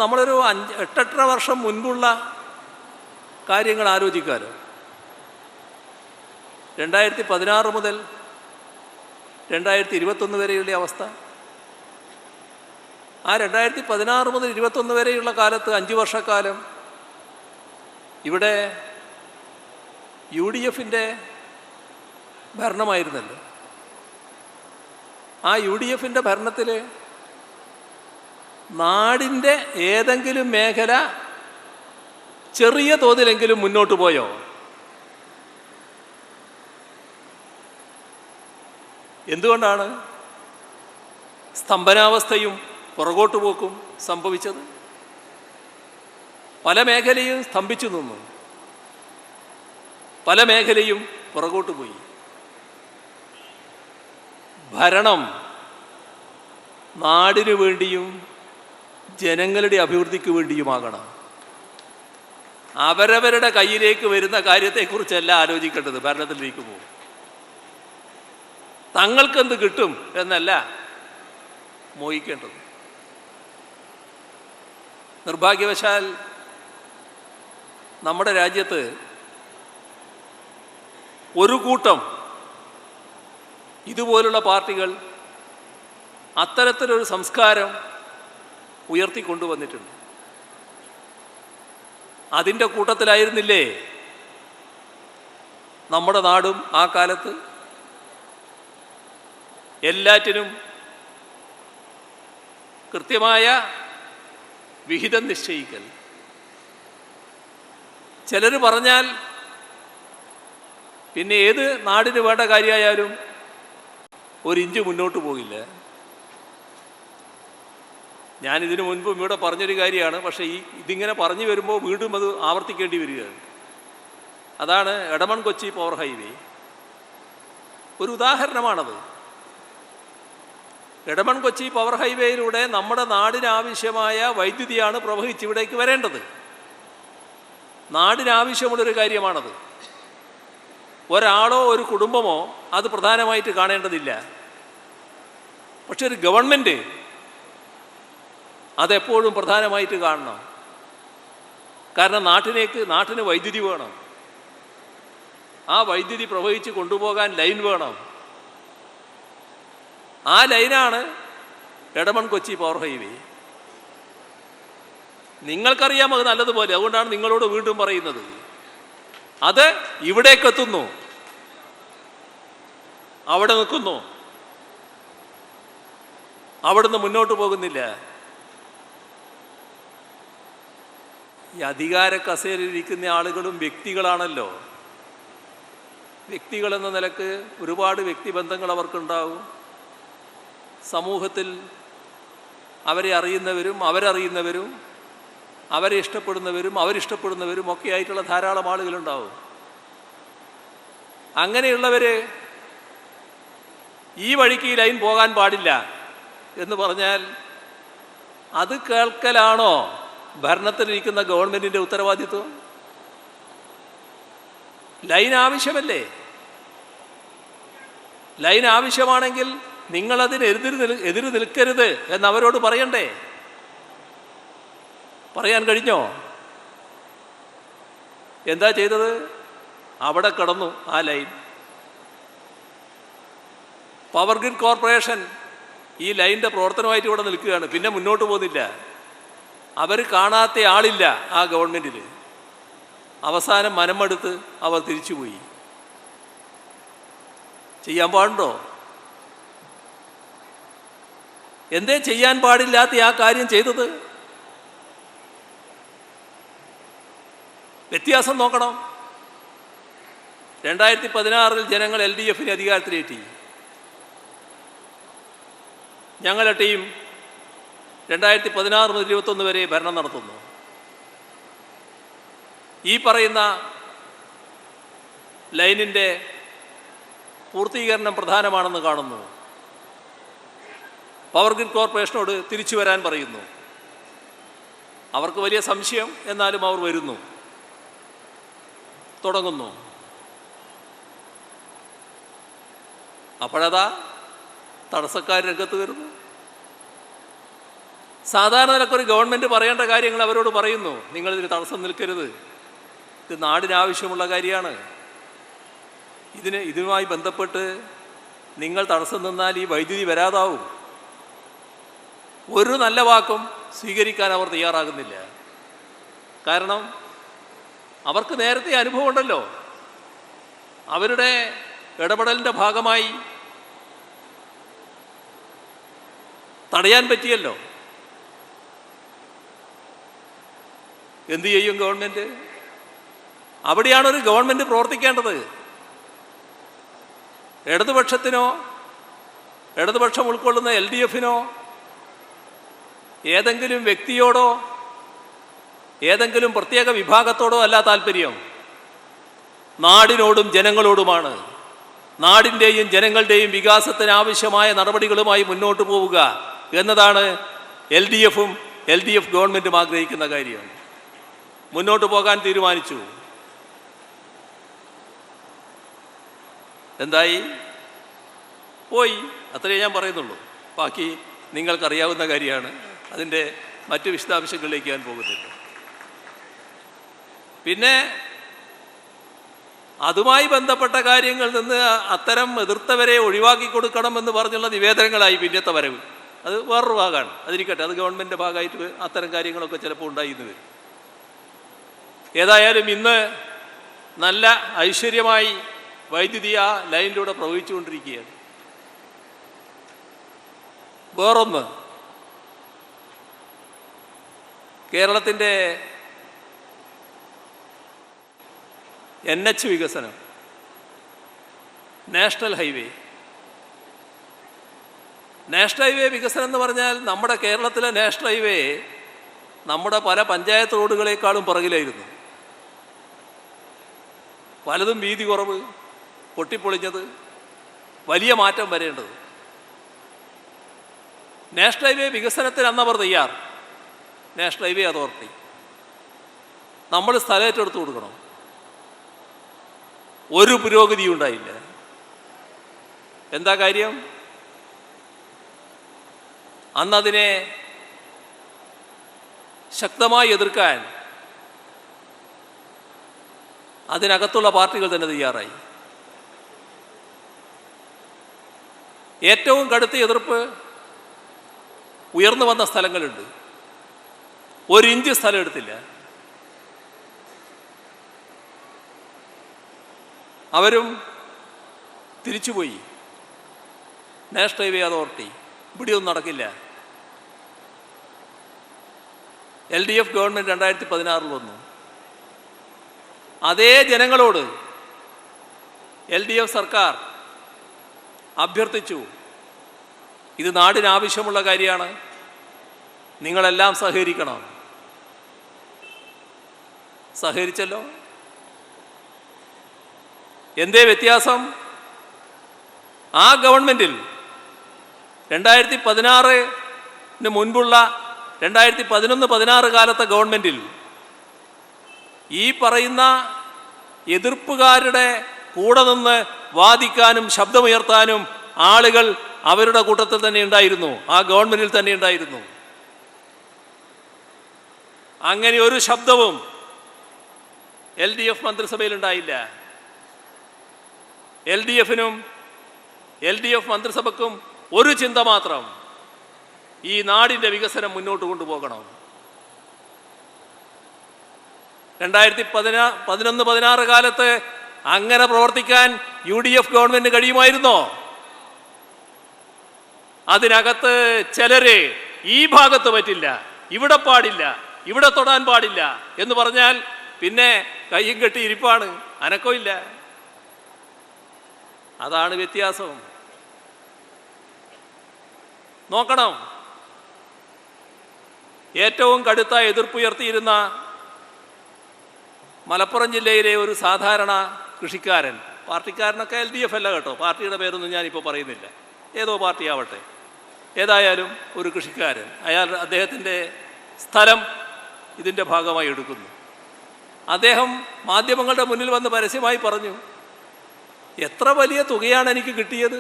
നമ്മളൊരു 8-8.5 വർഷം മുൻപുള്ള കാര്യങ്ങൾ ആലോചിക്കാമല്ലോ. 2016 മുതൽ 2021 വരെയുള്ള അവസ്ഥ. ആ 2016 മുതൽ 2021 വരെയുള്ള കാലത്ത് 5 വർഷക്കാലം ഇവിടെ UDFൻ്റെ ഭരണമായിരുന്നല്ലോ. ആ UDFൻ്റെ ഭരണത്തിൽ നാടിൻ്റെ ഏതെങ്കിലും മേഖല ചെറിയ തോതിലെങ്കിലും മുന്നോട്ട് പോയോ? എന്തുകൊണ്ടാണ് സ്തംഭനാവസ്ഥയും പുറകോട്ട് പോക്കും സംഭവിച്ചത്? പല മേഖലയും സ്തംഭിച്ചു നിന്നു, പല മേഖലയും പുറകോട്ട് പോയി. ഭരണം നാടിനു വേണ്ടിയും ജനങ്ങളുടെ അഭിവൃദ്ധിക്ക് വേണ്ടിയുമാകണം. അവരവരുടെ കയ്യിലേക്ക് വരുന്ന കാര്യത്തെക്കുറിച്ചല്ല ആലോചിക്കേണ്ടത്. ഭരണത്തിലേക്ക് പോകും, തങ്ങൾക്കെന്ത് കിട്ടും എന്നല്ല മോഹിക്കേണ്ടത്. നിർഭാഗ്യവശാൽ നമ്മുടെ രാജ്യത്ത് ഒരു കൂട്ടം ഇതുപോലുള്ള പാർട്ടികൾ അത്തരത്തിലൊരു സംസ്കാരം ഉയർത്തിക്കൊണ്ടുവന്നിട്ടുണ്ട്. അതിൻ്റെ കൂട്ടത്തിലായിരുന്നില്ലേ നമ്മുടെ നാടും ആ കാലത്ത്? എല്ലാറ്റിനും കൃത്യമായ വിഹിതം നിശ്ചയിക്കൽ. ചിലർ പറഞ്ഞാൽ പിന്നെ ഏത് നാടിന് വേണ്ട കാര്യമായാലും ഒരു ഇഞ്ച് മുന്നോട്ട് പോകില്ല. ഞാനിതിനു മുൻപും ഇവിടെ പറഞ്ഞൊരു കാര്യമാണ്, പക്ഷേ ഇതിങ്ങനെ പറഞ്ഞു വരുമ്പോൾ വീണ്ടും അത് ആവർത്തിക്കേണ്ടി വരികയാണ്. അതാണ് എടമൺ കൊച്ചി പവർ ഹൈവേ. ഒരു ഉദാഹരണമാണത്. എടമൺ കൊച്ചി പവർ ഹൈവേയിലൂടെ നമ്മുടെ നാടിനാവശ്യമായ വൈദ്യുതിയാണ് പ്രവഹിച്ച് ഇവിടേക്ക് വരേണ്ടത്. നാടിനാവശ്യമുള്ളൊരു കാര്യമാണത്. ഒരാളോ ഒരു കുടുംബമോ അത് പ്രധാനമായിട്ട് കാണേണ്ടതില്ല. പക്ഷെ ഒരു ഗവൺമെൻറ് അതെപ്പോഴും പ്രധാനമായിട്ട് കാണണം. കാരണം നാട്ടിന് വൈദ്യുതി വേണം. ആ വൈദ്യുതി പ്രവഹിച്ച് കൊണ്ടുപോകാൻ ലൈൻ വേണം. ആ ലൈനാണ് എടമൺ കൊച്ചി പവർ ഹൈവേ. നിങ്ങൾക്കറിയാം അത് നല്ലതുപോലെ. അതുകൊണ്ടാണ് നിങ്ങളോട് വീണ്ടും പറയുന്നത്. അത് ഇവിടേക്കെത്തുന്നു, അവിടെ നിൽക്കുന്നു, അവിടുന്ന് മുന്നോട്ട് പോകുന്നില്ല. ഈ അധികാര കസേരയിലിരിക്കുന്ന ആളുകളും വ്യക്തികളാണല്ലോ. വ്യക്തികളെന്ന നിലക്ക് ഒരുപാട് വ്യക്തിബന്ധങ്ങൾ അവർക്കുണ്ടാവും. സമൂഹത്തിൽ അവരെ അറിയുന്നവരും അവരറിയുന്നവരും അവരെ ഇഷ്ടപ്പെടുന്നവരും അവരിഷ്ടപ്പെടുന്നവരും ഒക്കെ ആയിട്ടുള്ള ധാരാളം ആളുകളുണ്ടാവും. അങ്ങനെയുള്ളവർ ഈ വഴിക്ക് ഈ ലൈൻ പോകാൻ പാടില്ല എന്ന് പറഞ്ഞാൽ അത് കേൾക്കലാണോ ഭരണത്തിലിരിക്കുന്ന ഗവൺമെൻറ്റിൻ്റെ ഉത്തരവാദിത്വം? ലൈൻ ആവശ്യമല്ലേ? ലൈൻ ആവശ്യമാണെങ്കിൽ നിങ്ങളതിന് എതിര് നിൽക്കരുത് എന്നവരോട് പറയണ്ടേ? പറയാൻ കഴിഞ്ഞോ? എന്താ ചെയ്തത്? അവിടെ കിടന്നു ആ ലൈൻ. പവർ ഗ്രിഡ് കോർപ്പറേഷൻ ഈ ലൈനിൻ്റെ പ്രവർത്തനമായിട്ട് ഇവിടെ നിൽക്കുകയാണ്. പിന്നെ മുന്നോട്ട് പോകുന്നില്ല. അവർ കാണാത്ത ആളില്ല ആ ഗവൺമെൻറ്റിൽ. അവസാനം മനമെടുത്ത് അവർ തിരിച്ചുപോയി. ചെയ്യാൻ പാടുണ്ടോ? എന്തേ ചെയ്യാൻ പാടില്ലാത്ത ആ കാര്യം ചെയ്തത്? വ്യത്യാസം നോക്കണം. 2016 ജനങ്ങൾ LDFനെ അധികാരത്തിലേറ്റി. ഞങ്ങളുടെ ടീം 2016 മുതൽ 2021 വരെ ഭരണം നടത്തുന്നു. ഈ പറയുന്ന ലൈനിൻ്റെ പൂർത്തീകരണം പ്രധാനമാണെന്ന് കാണുന്നു. പവർ ഗ്രിഡ് കോർപ്പറേഷനോട് തിരിച്ചു വരാൻ പറയുന്നു. അവർക്ക് വലിയ സംശയം, എന്നാലും അവർ വരുന്നു, തുടങ്ങുന്നു. അപ്പോഴതാ തടസ്സക്കാർ രംഗത്ത് വരുന്നു. സാധാരണ നിലക്കൊരു ഗവൺമെൻറ് പറയേണ്ട കാര്യങ്ങൾ അവരോട് പറയുന്നു. നിങ്ങളിതിന് തടസ്സം നിൽക്കരുത്, ഇത് നാടിനാവശ്യമുള്ള കാര്യമാണ്. ഇതുമായി ബന്ധപ്പെട്ട് നിങ്ങൾ തടസ്സം നിന്നാൽ ഈ വൈദ്യുതി വരാതാവും. ഒരു നല്ല വാക്കും സ്വീകരിക്കാൻ അവർ തയ്യാറാകുന്നില്ല. കാരണം അവർക്ക് നേരത്തെ അനുഭവമുണ്ടല്ലോ. അവരുടെ ഇടപെടലിൻ്റെ ഭാഗമായി തടയാൻ പറ്റിയല്ലോ. എന്തു ചെയ്യും ഗവൺമെൻറ്? അവിടെയാണ് ഒരു ഗവൺമെൻറ് പ്രവർത്തിക്കേണ്ടത്. ഇടതുപക്ഷത്തിനോ ഇടതുപക്ഷം ഉൾക്കൊള്ളുന്ന LDFനോ ഏതെങ്കിലും വ്യക്തിയോടോ ഏതെങ്കിലും പ്രത്യേക വിഭാഗത്തോടോ അല്ല താല്പര്യം, നാടിനോടും ജനങ്ങളോടുമാണ്. നാടിൻ്റെയും ജനങ്ങളുടെയും വികാസത്തിന് ആവശ്യമായ നടപടികളുമായി മുന്നോട്ട് പോവുക എന്നതാണ് LDFും LDF ഗവൺമെൻറ്റും ആഗ്രഹിക്കുന്ന കാര്യം. മുന്നോട്ട് പോകാൻ തീരുമാനിച്ചു. എന്തായി? പോയി. അത്രയേ ഞാൻ പറയുന്നുള്ളൂ. ബാക്കി നിങ്ങൾക്കറിയാവുന്ന കാര്യമാണ്. അതിൻ്റെ മറ്റ് വിശദാംശങ്ങളിലേക്ക് ഞാൻ പോകുന്നില്ല. പിന്നെ അതുമായി ബന്ധപ്പെട്ട കാര്യങ്ങളിൽ നിന്ന് അത്തരം എതിർത്തവരെ ഒഴിവാക്കി കൊടുക്കണമെന്ന് പറഞ്ഞുള്ള നിവേദനങ്ങളായി പിന്നത്തെ വരവ്. അത് വേറൊരു ഭാഗമാണ്. അതിരിക്കട്ടെ, അത് ഗവൺമെൻറ്റിൻ്റെ ഭാഗമായിട്ട് അത്തരം കാര്യങ്ങളൊക്കെ ചിലപ്പോൾ ഉണ്ടായിന്ന് വരും. ഏതായാലും ഇന്ന് നല്ല ഐശ്വര്യമായി വൈദ്യുതി ആ ലൈനിലൂടെ പ്രവഹിച്ചുകൊണ്ടിരിക്കുകയാണ്. വേറൊന്ന്, കേരളത്തിൻ്റെ NH വികസനം, നാഷണൽ ഹൈവേ വികസനം എന്ന് പറഞ്ഞാൽ നമ്മുടെ കേരളത്തിലെ നാഷണൽ ഹൈവേ നമ്മുടെ പല പഞ്ചായത്ത് റോഡുകളെക്കാളും പുറകിലായിരുന്നു. പലതും വീതി കുറവ്, പൊട്ടിപ്പൊളിഞ്ഞത്, വലിയ മാറ്റം വരേണ്ടത്. നാഷണൽ ഹൈവേ വികസനത്തിന് അന്നവർ തയ്യാർ. നാഷണൽ ഹൈവേ അതോറിറ്റി നമ്മൾ സ്ഥലം ഏറ്റെടുത്ത് കൊടുക്കണം. ഒരു പുരോഗതിയും ഉണ്ടായില്ല. എന്താ കാര്യം? അന്നതിനെ ശക്തമായി എതിർക്കാൻ അതിനകത്തുള്ള പാർട്ടികൾ തന്നെ തയ്യാറായി. ഏറ്റവും കടുത്ത എതിർപ്പ് ഉയർന്നു വന്ന സ്ഥലങ്ങളുണ്ട്. 1 ഇഞ്ച് സ്ഥലം എടുത്തില്ല. അവരും തിരിച്ചുപോയി. നാഷണൽ ഹൈവേ അതോറിറ്റി ഇവിടെയൊന്നും നടക്കില്ല. LDF ഗവൺമെൻറ് 2016 വന്നു. അതേ ജനങ്ങളോട് LDF സർക്കാർ അഭ്യർത്ഥിച്ചു, ഇത് നാടിനാവശ്യമുള്ള കാര്യമാണ്, നിങ്ങളെല്ലാം സഹകരിക്കണം. സഹകരിച്ചല്ലോ. എന്തേ വ്യത്യാസം? ആ ഗവൺമെൻറ്റിൽ 2016 മുൻപുള്ള 2011-16 കാലത്തെ ഗവൺമെൻറ്റിൽ ഈ പറയുന്ന എതിർപ്പുകാരുടെ കൂടെ നിന്ന് വാദിക്കാനും ശബ്ദമുയർത്താനും ആളുകൾ അവരുടെ കൂട്ടത്തിൽ തന്നെ ഉണ്ടായിരുന്നു, ആ ഗവൺമെൻറ്റിൽ തന്നെ ഉണ്ടായിരുന്നു. അങ്ങനെ ഒരു ശബ്ദവും LDF മന്ത്രിസഭയിൽ ഉണ്ടായില്ല. LDFനും LDF മന്ത്രിസഭയ്ക്കും ഒരു ചിന്ത മാത്രം, ഈ നാടിൻ്റെ വികസനം മുന്നോട്ട് കൊണ്ടുപോകണം. 2011-16 കാലത്ത് അങ്ങനെ പ്രവർത്തിക്കാൻ UDF ഗവൺമെൻറ് കഴിയുമായിരുന്നോ? അതിനകത്ത് ചിലര് ഈ ഭാഗത്ത് പറ്റില്ല, ഇവിടെ പാടില്ല, ഇവിടെ തൊടാൻ പാടില്ല എന്ന് പറഞ്ഞാൽ പിന്നെ കയ്യും കെട്ടി ഇരിപ്പാണ്, അനക്കമില്ല. അതാണ് വ്യത്യാസം. നോക്കണം. ഏറ്റവും കടുത്ത എതിർപ്പുയർത്തിയിരുന്ന മലപ്പുറം ജില്ലയിലെ ഒരു സാധാരണ കൃഷിക്കാരൻ, പാർട്ടിക്കാരനൊക്കെ LDF അല്ല കേട്ടോ, പാർട്ടിയുടെ പേരൊന്നും ഞാനിപ്പോൾ പറയുന്നില്ല, ഏതോ പാർട്ടിയാവട്ടെ, ഏതായാലും ഒരു കൃഷിക്കാരൻ, അദ്ദേഹത്തിൻ്റെ സ്ഥലം ഇതിൻ്റെ ഭാഗമായി എടുക്കുന്നു. അദ്ദേഹം മാധ്യമങ്ങളുടെ മുന്നിൽ വന്ന് പരസ്യമായി പറഞ്ഞു, എത്ര വലിയ തുകയാണ് എനിക്ക് കിട്ടിയത്,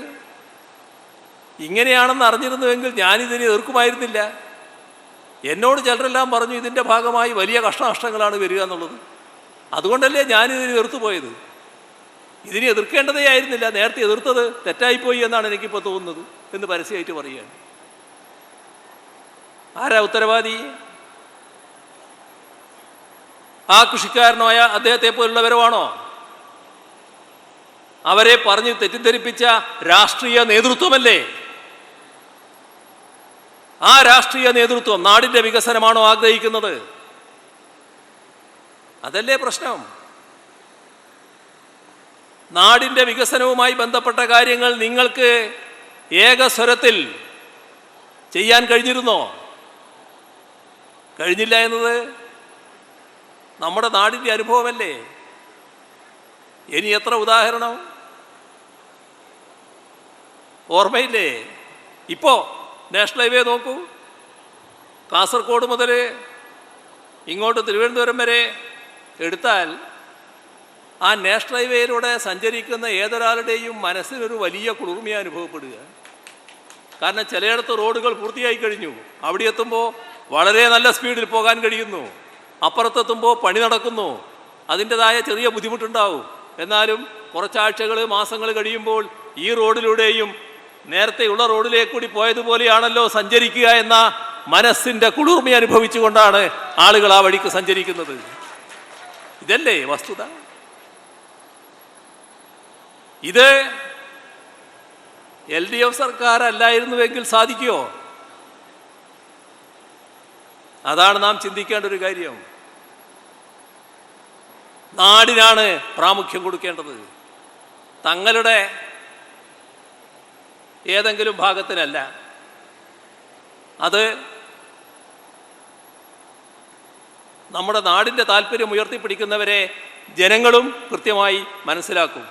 ഇങ്ങനെയാണെന്ന് അറിഞ്ഞിരുന്നുവെങ്കിൽ ഞാനിതിനെ എതിർക്കുമായിരുന്നില്ല. എന്നോട് ചിലരെല്ലാം പറഞ്ഞു ഇതിൻ്റെ ഭാഗമായി വലിയ കഷ്ടനഷ്ടങ്ങളാണ് വരിക എന്നുള്ളത്. അതുകൊണ്ടല്ലേ ഞാനിതിന് എതിർത്തുപോയത്. ഇതിനെ എതിർക്കേണ്ടതേ ആയിരുന്നില്ല, നേരത്തെ എതിർത്തത് തെറ്റായിപ്പോയി എന്നാണ് എനിക്കിപ്പോൾ തോന്നുന്നത് എന്ന് പരസ്യമായിട്ട് പറയുകയാണ്. ആരാ ഉത്തരവാദി? ആ കൃഷിക്കാരനായ അദ്ദേഹത്തെ പോലുള്ളവരോ ആണോ? അവരെ പറഞ്ഞ് തെറ്റിദ്ധരിപ്പിച്ച രാഷ്ട്രീയ നേതൃത്വമല്ലേ? ആ രാഷ്ട്രീയ നേതൃത്വം നാടിൻ്റെ വികസനമാണോ ആഗ്രഹിക്കുന്നത്? അതല്ലേ പ്രശ്നം. നാടിൻ്റെ വികസനവുമായി ബന്ധപ്പെട്ട കാര്യങ്ങൾ നിങ്ങൾക്ക് ഏകസ്വരത്തിൽ ചെയ്യാൻ കഴിഞ്ഞിരുന്നോ? കഴിഞ്ഞില്ല എന്നത് നമ്മുടെ നാടിൻ്റെ അനുഭവമല്ലേ. ഇനി എത്ര ഉദാഹരണം ഓർമ്മയില്ലേ? ഇപ്പോൾ നാഷണൽ ഹൈവേ നോക്കൂ, കാസർഗോഡ് മുതൽ ഇങ്ങോട്ട് തിരുവനന്തപുരം വരെ എടുത്താൽ ആ നാഷണൽ ഹൈവേയിലൂടെ സഞ്ചരിക്കുന്ന ഏതൊരാളുടെയും മനസ്സിനൊരു വലിയ കുളിർമ അനുഭവപ്പെടുക. കാരണം ചിലയിടത്ത് റോഡുകൾ പൂർത്തിയായി കഴിഞ്ഞു, അവിടെ എത്തുമ്പോൾ വളരെ നല്ല സ്പീഡിൽ പോകാൻ കഴിയുന്നു, അപ്പുറത്തെത്തുമ്പോൾ പണി നടക്കുന്നു, അതിൻ്റെതായ ചെറിയ ബുദ്ധിമുട്ടുണ്ടാവും. എന്നാലും കുറച്ചാഴ്ചകൾ മാസങ്ങൾ കഴിയുമ്പോൾ ഈ റോഡിലൂടെയും നേരത്തെയുള്ള റോഡിലേക്ക് കൂടി പോയതുപോലെയാണല്ലോ സഞ്ചരിക്കുക എന്ന മനസ്സിൻ്റെ കുളിർമ അനുഭവിച്ചുകൊണ്ടാണ് ആളുകൾ ആ വഴിക്ക് സഞ്ചരിക്കുന്നത്. ഇതല്ലേ വസ്തുത. ഇത് LDF സർക്കാരല്ലായിരുന്നുവെങ്കിൽ സാധിക്കുമോ? അതാണ് നാം ചിന്തിക്കേണ്ട ഒരു കാര്യം. നാടിനാണ് പ്രാമുഖ്യം കൊടുക്കേണ്ടത്, തങ്ങളുടെ ഏതെങ്കിലും ഭാഗത്തിനല്ല. അത് നമ്മുടെ നാടിൻ്റെ താല്പര്യം ഉയർത്തിപ്പിടിക്കുന്നവരെ ജനങ്ങളും കൃത്യമായി മനസ്സിലാക്കും.